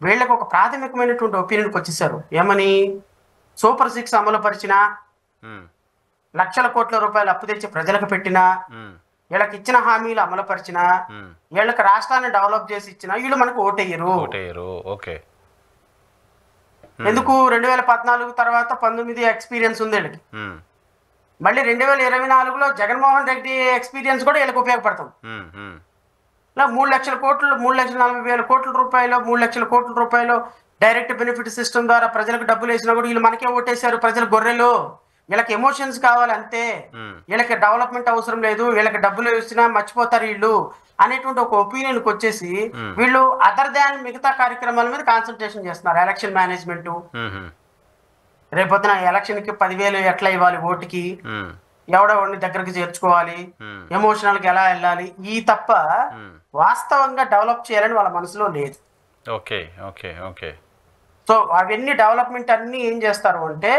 వీళ్ళకి ఒక ప్రాథమికమైనటువంటి ఒపీనియన్కి వచ్చేసారు. ఏమని? సూపర్ 6 అమలు పరిచిన, లక్షల కోట్ల రూపాయలు అప్పు తెచ్చి ప్రజలకు పెట్టిన, వీళ్ళకి ఇచ్చిన హామీలు అమలు పరిచిన, వీళ్ళకి రాష్ట్రాన్ని డెవలప్ చేసి ఇచ్చిన, వీళ్ళు మనకు ఓటేయరు. ఓకే. ఎందుకు? 2014 తర్వాత 19 ఎక్స్పీరియన్స్ ఉంది వీళ్ళకి. మళ్ళీ 2024లో జగన్మోహన్ రెడ్డి ఎక్స్పీరియన్స్ కూడా వీళ్ళకి ఉపయోగపడుతుంది. ఇలా 3,40,000 కోట్ల రూపాయలు 3 లక్షల కోట్ల రూపాయలు డైరెక్ట్ బెనిఫిట్ సిస్టమ్ ద్వారా ప్రజలకు డబ్బులు వేసినా కూడా వీళ్ళు మనకే ఓటేశారు. ప్రజలు గొర్రెలు, వీళ్ళకి ఎమోషన్స్ కావాలి అంతే, వీళ్ళకి డెవలప్మెంట్ అవసరం లేదు, వీళ్ళకి డబ్బులు వేసినా మర్చిపోతారు వీళ్ళు అనేటువంటి ఒక ఒపీనియన్కి వచ్చేసి వీళ్ళు అదర్ దాన్ మిగతా కార్యక్రమాల మీద కాన్సన్ట్రేషన్ చేస్తున్నారు. ఎలక్షన్ మేనేజ్మెంట్, రేపొద్దున ఎలక్షన్కి 10,000 ఎట్లా ఇవ్వాలి ఓటుకి, ఎవడెవడిని దగ్గరికి చేర్చుకోవాలి, ఎమోషనల్ గా ఎలా వెళ్ళాలి, ఈ తప్ప వాస్తవంగా డెవలప్ చేయాలని వాళ్ళ మనసులో లేదు. Okay okay okay. సో అవన్నీ డెవలప్మెంట్ అన్ని ఏం చేస్తారు అంటే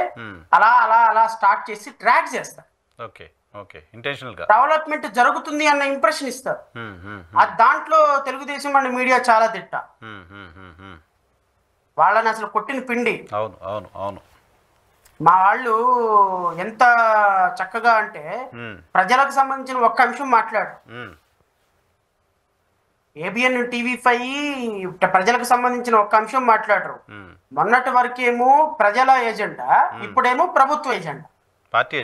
అలా అలా అలా స్టార్ట్ చేసి ట్రాక్ చేస్తారు. Okay okay. ఇంటెన్షనల్ గా డెవలప్మెంట్ జరుగుతుంది అన్న ఇంప్రెషన్ ఇస్తారు. దాంట్లో తెలుగుదేశం అండ్ మీడియా చాలా తిట్ట. వాళ్ళని అసలు కొట్టిన పిండి. అవును అవును అవును. మా వాళ్ళు ఎంత చక్కగా అంటే ప్రజలకు సంబంధించిన ఒక్క అంశం మాట్లాడు. ఏబిఎన్ టీవీ5 ప్రజలకు సంబంధించిన ఒక్క అంశం మాట్లాడరు. మొన్నటి వరకేమో ప్రజల ఎజెండా, ఇప్పుడేమో ప్రభుత్వ agenda, party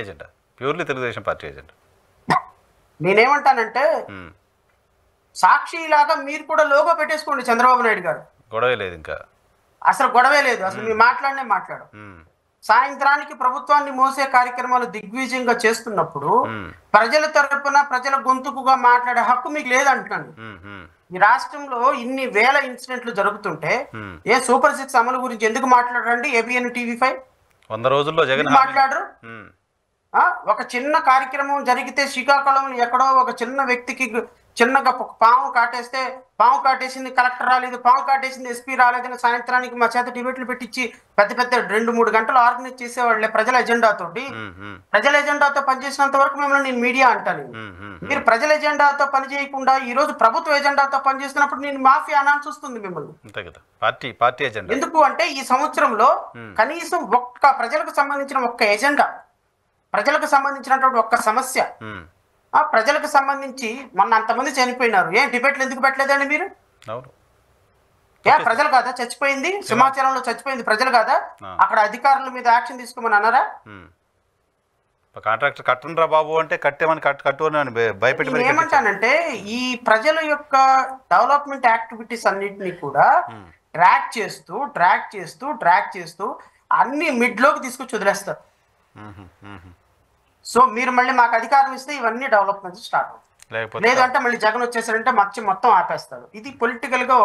agenda, purely Telugu Desam party agenda. నేనేమంటానంటే సాక్షి లాగా మీరు కూడా లోగో పెట్టేసుకోండి చంద్రబాబు నాయుడు గారు. గొడవే లేదు, ఇంకా అసలు గొడవే లేదు. అసలు మీరు మాట్లాడు. సాయంత్రానికి ప్రభుత్వాన్ని మోసే కార్యక్రమాలు దిగ్విజయంగా చేస్తున్నప్పుడు ప్రజల తరపున ప్రజల గొంతుకుగా మాట్లాడే హక్కు మీకు లేదంటున్నాను. ఈ రాష్ట్రంలో ఇన్ని వేల ఇన్సిడెంట్లు జరుగుతుంటే సూపర్ 6 అమలు గురించి ఎందుకు మాట్లాడరండి? ఏబిఎన్ టీవీ5 100 రోజుల్లో జగన్ మాట్లాడరు. ఒక చిన్న కార్యక్రమం జరిగితే శ్రీకాకుళంలో ఎక్కడో ఒక చిన్న వ్యక్తికి చిన్నగా పాము కాటేసింది, కలెక్టర్ రాలేదు, పాము కాటేసింది ఎస్పీ రాలేదని సాయంత్రానికి మా చేత డిబేట్లు పెట్టించి పెద్ద 2-3 గంటలు ఆర్గనైజ్ చేసేవాళ్ళే ప్రజల ఎజెండాతో పనిచేసినంత వరకు మిమ్మల్ని నేను మీడియా అంటాను. మీరు ప్రజల ఎజెండాతో పనిచేయకుండా ఈ రోజు ప్రభుత్వ ఎజెండాతో పనిచేస్తున్నప్పుడు నేను మాఫియా అనాల్సి వస్తుంది మిమ్మల్ని. Party agenda. ఎందుకు అంటే ఈ సంవత్సరంలో కనీసం ప్రజలకు సంబంధించిన ఒక్క ఎజెండా, ప్రజలకు సంబంధించినటువంటి ఒక్క సమస్య, ప్రజలకు సంబంధించి మొన్న అంతమంది చనిపోయినారు, డిబేట్లు ఎందుకు పెట్టలేదండి మీరు? ప్రజలు కాదా చచ్చిపోయింది? సింహాచలంలో చచ్చిపోయింది ప్రజలు కాదా? అక్కడ అధికారుల మీద యాక్షన్ తీసుకోమని అన్నారా? కాంట్రాక్టర్ కట్టండ్రా బాబు అంటే కట్టు అని భయపెట్టి ఏమంటానంటే ఈ ప్రజల యొక్క డెవలప్మెంట్ యాక్టివిటీస్ అన్నిటినీ కూడా ట్రాక్ చేస్తూ అన్ని మిడ్లోకి తీసుకొచ్చి వదిలేస్తారు. సో మీరు మళ్ళీ మాకు అధికారం ఇస్తే ఇవన్నీ డెవలప్మెంట్స్ స్టార్ట్ అవుతాయి. లేదంటే మళ్ళీ జగన్ వచ్చేసారంటే మొత్తం ఆపేస్తారు. ఇది పొలిటికల్ గా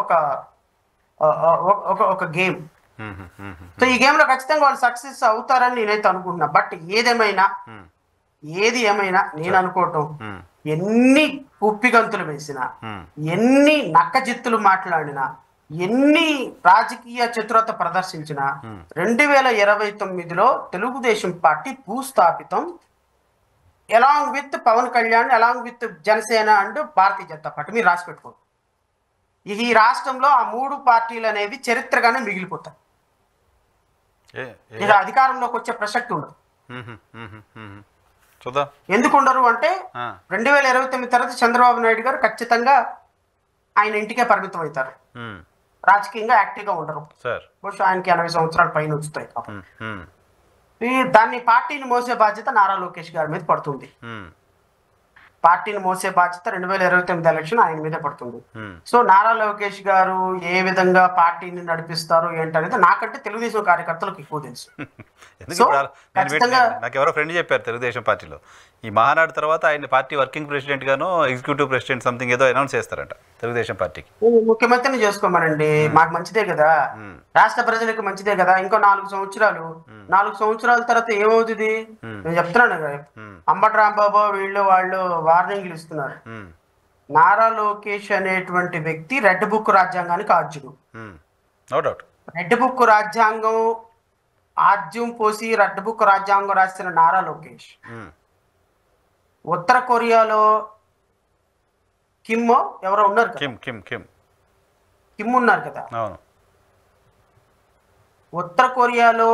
ఒక గేమ్. సో ఈ గేమ్ లో ఖచ్చితంగా వాళ్ళు సక్సెస్ అవుతారని నేనైతే అనుకుంటున్నా. బట్ ఏది ఏమైనా నేను అనుకోవటం, ఎన్ని కుప్పిగంతులు వేసినా, ఎన్ని నక్కజిత్తులు మాట్లాడినా, ఎన్ని రాజకీయ చతురత ప్రదర్శించిన 2029లో తెలుగుదేశం పార్టీ భూస్థాపితం, along with Pawan Kalyan, along with Janasena and Bharatiya Janata party. మీరు రాసి పెట్టుకోండి. ఈ రాష్ట్రంలో ఆ 3 పార్టీలు అనేవి చరిత్రగానే మిగిలిపోతాయి. ఇక అధికారంలోకి వచ్చే ప్రసక్తి ఉండదు. ఎందుకు ఉండరు అంటే 2029 తర్వాత చంద్రబాబు నాయుడు గారు ఖచ్చితంగా ఆయన ఇంటికే పరిమితం అవుతారు. రాజకీయంగా యాక్టివ్గా ఉండరు. బహుశా ఆయనకి 80 సంవత్సరాల పైన వచ్చుతాయి. దాన్ని పార్టీని మోసే బాధ్యత నారా లోకేష్ గారి మీద పడుతుంది. పార్టీని మోసే బాధ్యత 2029 ఎలక్షన్ ఆయన మీదే పడుతుంది. సో నారా లోకేష్ గారు ఏ విధంగా పార్టీని నడిపిస్తారు ఏంటనేది నాకంటే తెలుగుదేశం కార్యకర్తలకు ఎక్కువ తెలుసు. నాకు ఎవరో ఫ్రెండ్ చెప్పారు తెలుగుదేశం పార్టీలో ఈ మహానాడు తర్వాత ఆయన పార్టీ వర్కింగ్ ప్రెసిడెంట్ గాను ఎగ్జిక్యూటివ్ ప్రెసిడెంట్ సంథింగ్ ఏదో అనౌన్స్ చేస్తారంట తెలుగుదేశం పార్టీకి. ముఖ్యమంత్రిని చేసుకోమనండి, మాకు మంచిదే కదా, రాష్ట్ర ప్రజలకు మంచిదే కదా. ఇంకో 4 సంవత్సరాల తర్వాత ఏమవుతుంది నేను చెప్తున్నాను కదా. అంబటి రాంబాబు వాళ్ళు వార్నింగ్లు ఇస్తున్నారు. నారా లోకేష్ అనేటువంటి వ్యక్తి రెడ్ బుక్ రాజ్యాంగానికి ఆద్యుడు. రెడ్ బుక్ రాజ్యాంగం ఆద్యం పోసి రెడ్ బుక్ రాజ్యాంగం రాసిన నారా లోకేష్ ఉత్తర కొరియాలో కిమ్ ఎవరో ఉన్నారు, కిమ్ ఉన్నారు కదా, అవును. ఉత్తర కొరియాలో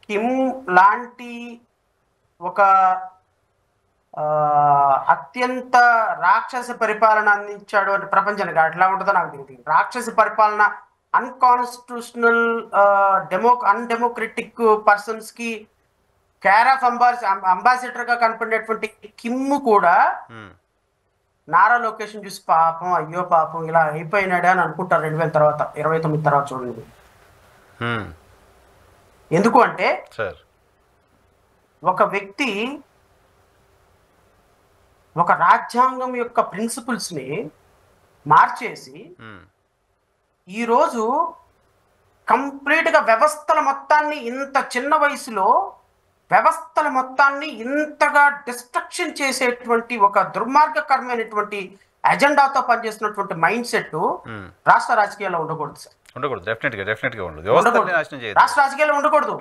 కిమ్ లాంటి ఒక అత్యంత రాక్షస పరిపాలన అందించాడు అంటే ప్రపంచానికి ఎట్లా ఉంటుందో నాకు తెలియదు. రాక్షస పరిపాలన, అన్కాన్స్టిట్యూషనల్, అన్డెమోక్రటిక్ పర్సన్స్ కి కేర్ ఆఫ్ అంబాసిడర్ గా కనపడినటువంటి కిమ్ కూడా నారా లొకేషన్ చూసి పాపం అయ్యో పాపం ఇలా అయిపోయినాడే అని అనుకుంటారు 2000 తర్వాత 29 తర్వాత చూడండి. ఎందుకు అంటే ఒక వ్యక్తి ఒక రాజ్యాంగం యొక్క ప్రిన్సిపల్స్ ని మార్చేసి ఈరోజు కంప్లీట్ గా వ్యవస్థల మొత్తాన్ని, ఇంత చిన్న వయసులో వ్యవస్థల మొత్తాన్ని ఇంతగా డిస్ట్రక్షన్ చేసేటువంటి ఒక దుర్మార్గకరమైనటువంటి అజెండాతో పనిచేస్తున్నటువంటి మైండ్ సెట్ రాష్ట్ర రాజకీయాల్లో ఉండకూడదు సార్. ఉండకూడదు, డెఫినెట్గా ఉండదు. రాష్ట్ర రాజకీయాల్లో ఉండకూడదు.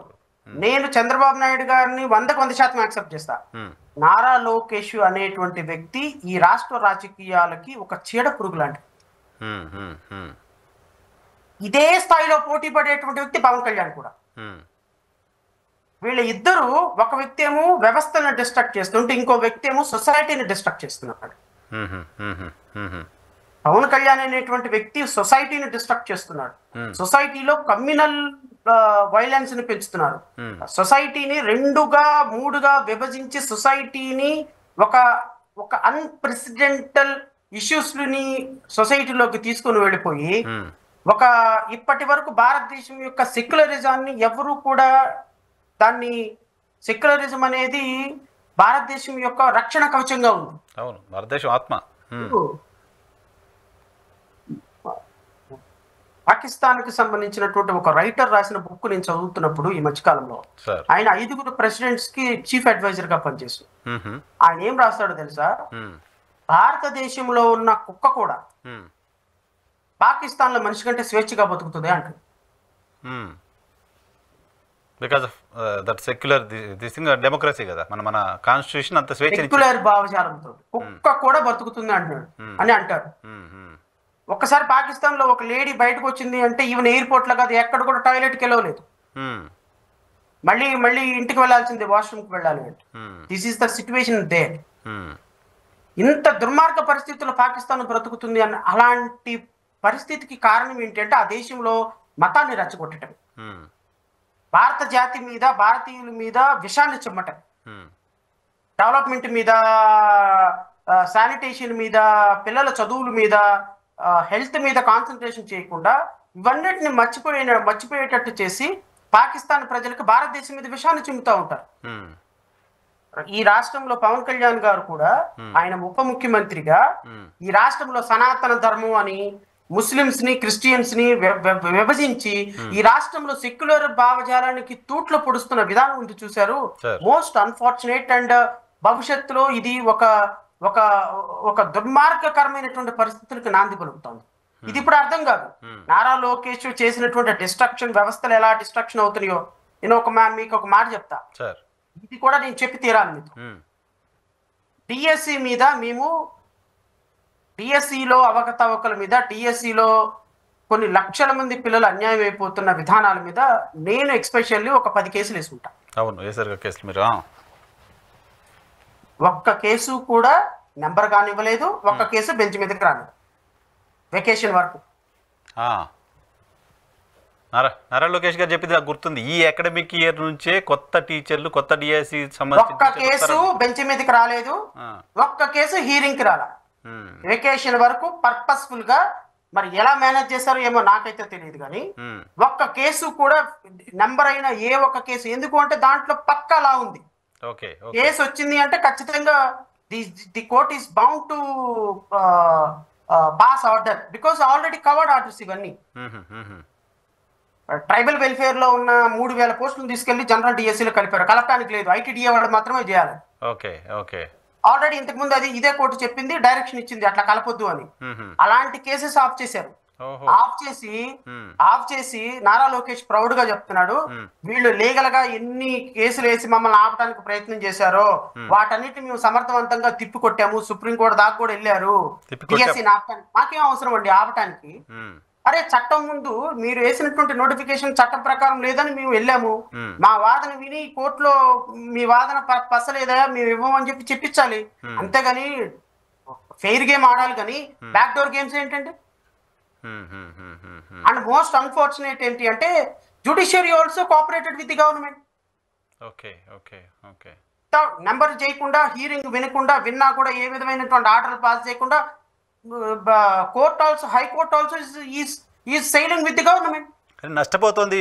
నేను చంద్రబాబు నాయుడు గారిని 100% యాక్సెప్ట్ చేస్తా. నారా లోకేష్ అనేటువంటి వ్యక్తి ఈ రాష్ట్ర రాజకీయాలకి ఒక చీడ పురుగు లాంటిది. ఇదే స్థాయిలో పోటీ పడేటువంటి వ్యక్తి పవన్ కళ్యాణ్ కూడా. వీళ్ళ ఇద్దరు, ఒక వ్యక్తి ఏమో వ్యవస్థను డిస్ట్రక్ట్ చేస్తుంటే ఇంకో వ్యక్తి ఏమో సొసైటీని డిస్ట్రక్ట్ చేస్తున్నాడు. పవన్ కళ్యాణ్ అనేటువంటి వ్యక్తి సొసైటీని డిస్ట్రక్ట్ చేస్తున్నాడు. సొసైటీలో కమ్యూనల్ వైలెన్స్ ని పెంచుతున్నారు. సొసైటీని 2గా 3గా విభజించి సొసైటీని ఒక అన్ప్రెసిడెంటల్ ఇష్యూస్ ని సొసైటీలోకి తీసుకుని వెళ్ళిపోయి ఇప్పటి వరకు భారతదేశం యొక్క సెక్యులరిజాన్ని ఎవరు కూడా దాన్ని, సెక్యులరిజం అనేది భారతదేశం యొక్క రక్షణ కవచంగా ఉంది. అవును, భారతదేశం ఆత్మ. పాకిస్తాన్ కి సంబంధించినటువంటి ఒక రైటర్ రాసిన బుక్ నేను చదువుతున్నప్పుడు ఈ మధ్యకాలంలో, ఆయన 5 ప్రెసిడెంట్స్ కి చీఫ్ అడ్వైజర్ గా పనిచేశారు. ఆయన ఏం రాస్తాడో తెలుసా? భారతదేశంలో ఉన్న కుక్క కూడా పాకిస్తాన్ లో మనిషి కంటే స్వేచ్ఛగా బతుకుతుంది అంటారు. Because of that secular democracy కదా, మన కాన్స్టిట్యూషన్ అంత స్వేచ్ఛ, సెక్యులర్ భావజాలంతో కుక్క కూడా బతుకుతుంది అని అంటారు. ఒక్కసారి పాకిస్తాన్ లో ఒక లేడీ బయటకు వచ్చింది అంటే ఈవెన్ ఎయిర్పోర్ట్ లో కాదు, ఎక్కడ కూడా టాయిలెట్కి వెళ్ళలేదు, మళ్ళీ ఇంటికి వెళ్ళాల్సిందే, వాష్రూమ్ కి వెళ్ళాలి అంటే. This is the situation there. ఇంత దుర్మార్గ పరిస్థితుల్లో పాకిస్తాన్ బ్రతుకుతుంది అని. అలాంటి పరిస్థితికి కారణం ఏంటంటే ఆ దేశంలో మతాన్ని రెచ్చగొట్టడం, భారత జాతి మీద, భారతీయుల మీద విషాన్ని చిమ్మటం, డెవలప్మెంట్ మీద, శానిటేషన్ మీద, పిల్లల చదువుల మీద, హెల్త్ మీద కాన్సన్ట్రేషన్ చేయకుండా ఇవన్నిటిని మర్చిపోయేటట్టు చేసి పాకిస్తాన్ ప్రజలకు భారతదేశం మీద విషాన్ని చిమ్ముతూ ఉంటారు. ఈ రాష్ట్రంలో పవన్ కళ్యాణ్ గారు కూడా, ఆయన ఉప ముఖ్యమంత్రిగా ఈ రాష్ట్రంలో సనాతన ధర్మం అని ముస్లిమ్స్ ని, క్రిస్టియన్స్ ని విభజించి ఈ రాష్ట్రంలో సెక్యులర్ భావజాలానికి తూట్లు పొడుస్తున్న విధానం ఉంది చూశారు. Most unfortunate. అండ్ భవిష్యత్తులో ఇది ఒక దుర్మార్గకరమైనటువంటి పరిస్థితులకు నాంది పలుకుతోంది. ఇది ఇప్పుడు అర్థం కాదు. నారా లోకేష్ చేసినటువంటి డిస్ట్రక్షన్, వ్యవస్థలు ఎలా డిస్ట్రక్షన్ అవుతున్నాయో నేను మీకు ఒక మాట చెప్తా. ఇది కూడా నేను చెప్పి తీరాలి మీతో. డిఎస్సి మీద మేము, డిఎస్సిలో అవకతవకల మీద, డిఎస్సిలో కొన్ని లక్షల మంది పిల్లలు అన్యాయం అయిపోతున్న విధానాల మీద నేను ఎక్స్పెషల్లీ ఒక 10 కేసులు వేసుకుంటా. అవును, వేసారు కేసులు మీరు. ఒక్క కేసు కూడా నెంబర్ కానివ్వలేదు, ఒక్క కేసు బెంచ్ మీదకి రాలేదు వెకేషన్ వరకు. నారా లోకేష్ గారు చెప్పింది నాకు గుర్తుంది. ఈ అకాడమిక్ ఇయర్ నుంచే కొత్త టీచర్లు, కొత్త డిఎస్సి సంబంధించి ఒక్క కేసు బెంచ్ మీదకి రాలేదు, ఒక్క కేసు హీరింగ్ కి రాలా. వెకేషన్ వరకు పర్పస్ఫుల్ గా, మరి ఎలా మేనేజ్ చేశారో ఏమో నాకైతే తెలియదు, కానీ ఒక్క కేసు కూడా నెంబర్ అయిన ఏ ఒక్క కేసు. ఎందుకు అంటే దాంట్లో పక్కా లా ఉంది. కేసు వచ్చింది అంటే ఖచ్చితంగా the court is bound to pass order, because already covered orders ఇవన్నీ. ట్రైబల్ వెల్ఫేర్ లో ఉన్న 3000 పోస్టులు తీసుకెళ్లి జనరల్ డిఎస్సీలో కలిపారు. కలపడానికి లేదు, ఐటీడీఏ వాళ్ళు మాత్రమే చేయాలి. ఆల్రెడీ ఇంతకు ముందు ఇదే కోర్టు చెప్పింది, డైరెక్షన్ ఇచ్చింది అట్లా కలపొద్దు అని. అలాంటి కేసెస్ ఆఫ్ చేశారు. ఆఫ్ చేసి నారా లోకేష్ ప్రౌడ్ గా చెప్తున్నాడు, వీళ్ళు లీగల్ గా ఎన్ని కేసులు వేసి మమ్మల్ని ఆపడానికి ప్రయత్నం చేశారో వాటన్నిటిని మేము సమర్థవంతంగా తిప్పికొట్టాము, సుప్రీంకోర్టు దాకా కూడా వెళ్ళారు. డిఎస్సీ ఆపటానికి మాకేం అవసరం అండి ఆపటానికి. అరే చట్టం ముందు మీరు వేసినటువంటి నోటిఫికేషన్ చట్టం ప్రకారం లేదని మేము వెళ్ళాము, మా వాదన విని కోర్టులో మీ వాదన పసలేదా మేము ఇవ్వమని చెప్పించాలి. అంతేగాని ఫెయిర్ గేమ్ ఆడాలి, కానీ బ్యాక్ డోర్ గేమ్స్ ఏంటంటే. అండ్ మోస్ట్ అన్ఫార్చునేట్ ఏంటి అంటే judiciary also cooperated with the government. Okay okay okay number చేయకుండా, హీరింగ్ వినకుండా, విన్నా కూడా ఏ విధమైనటువంటి ఆర్డర్లు పాస్ చేయకుండా court also, high court also is sailing with the government. నష్టపోతుంది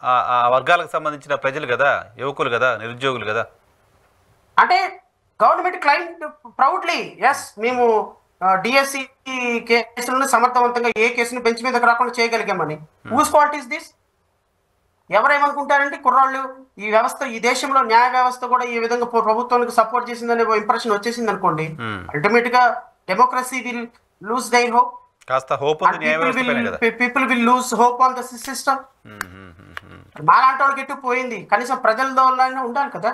ఆ వర్గాలకు సంబంధించిన ప్రజలు కదా, యువకులు కదా, నిరుద్యోగులు కదా. అంటే గవర్నమెంట్ క్లైమ్ ప్రౌడ్లీ, ఎస్ మేము డిఎస్సి కేసులను సమర్థవంతంగా ఏ కేసును బెంచ్ మీదకి రాకుండా చేయగలిగామని. Whose fault is this? ఎవరేమనుకుంటారంటే కుర్రాళ్ళు ఈ వ్యవస్థ, ఈ దేశంలో న్యాయ వ్యవస్థ కూడా ఈ విధంగా ప్రభుత్వానికి సపోర్ట్ చేసిందనే ఇంప్రెషన్ వచ్చేసింది అనుకోండి, అల్టిమేట్ గా democracy will lose their hope. కాస్త హోప్ ఉంది న్యాయ వ్యవస్థ పైన కదా. People will lose hope on the system. మాలాంటి వాళ్ళకి ఎటు పోయింది, కనీసం ప్రజల ద్వారా ఉండాలి కదా.